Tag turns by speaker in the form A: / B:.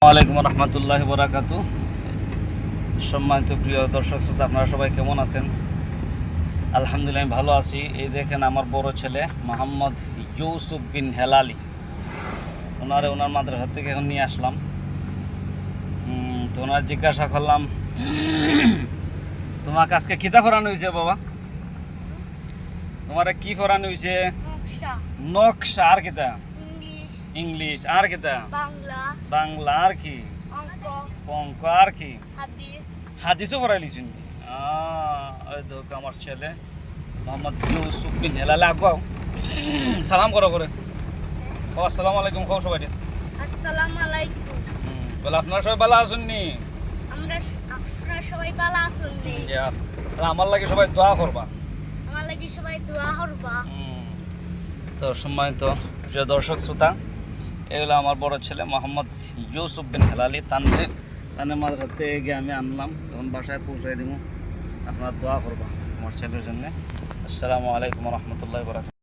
A: ওয়ালাইকুম রহমতুল্লাহি বরাকাতু। সম্মানিত প্রিয় দর্শক শ্রোতা, আপনারা সবাই কেমন আছেন? আলহামদুলিল্লাহ, আমি ভালো আছি। এই দেখেন আমার বড় ছেলে মোহাম্মদ ইউসুফ বিন হেলালি, ওনার মাদ্রাসা থেকে এখন নিয়ে আসলাম। তো ওনার জিজ্ঞাসা করলাম, তোমাকে আজকে কিতা পড়ানো হয়েছে বাবা? তোমার কি পড়ানো হয়েছে? নকশা। আর কিতা? ইংলিশ। আর কিতা? বাংলা। আর কি? অঙ্ক। আর কি? হাদিসও পড়াইলিছেন? ওই দেখো আমার ছেলে মোহাম্মদ ইউসুফ বিন হেলালি। আগাও, সালাম করো করে। আসসালামু আলাইকুম। খাও সবাই।
B: আসসালামু আলাইকুম।
A: বলে আপনারা সবাই ভালো আছেন নি?
B: আপনারা সবাই ভালো আছেন নি?
A: আমার লাগে সবাই দোয়া করবা।
B: আমার লাগি সবাই দোয়া করবা।
A: তো সম্মানিত প্রিয় দর্শক শ্রোতা, এই হলো আমার বড় ছেলে মোহাম্মদ ইউসুফ বিন হেলালি। তানের মাদ্রাসা থেকে আমি আনলাম, তখন বাসায় পৌঁছাই দিব। আপনারা দোয়া করবা আমার ছেলের জন্য। আসসালামু আলাইকুম রহমতুল্লাহ বরাকাতুহু।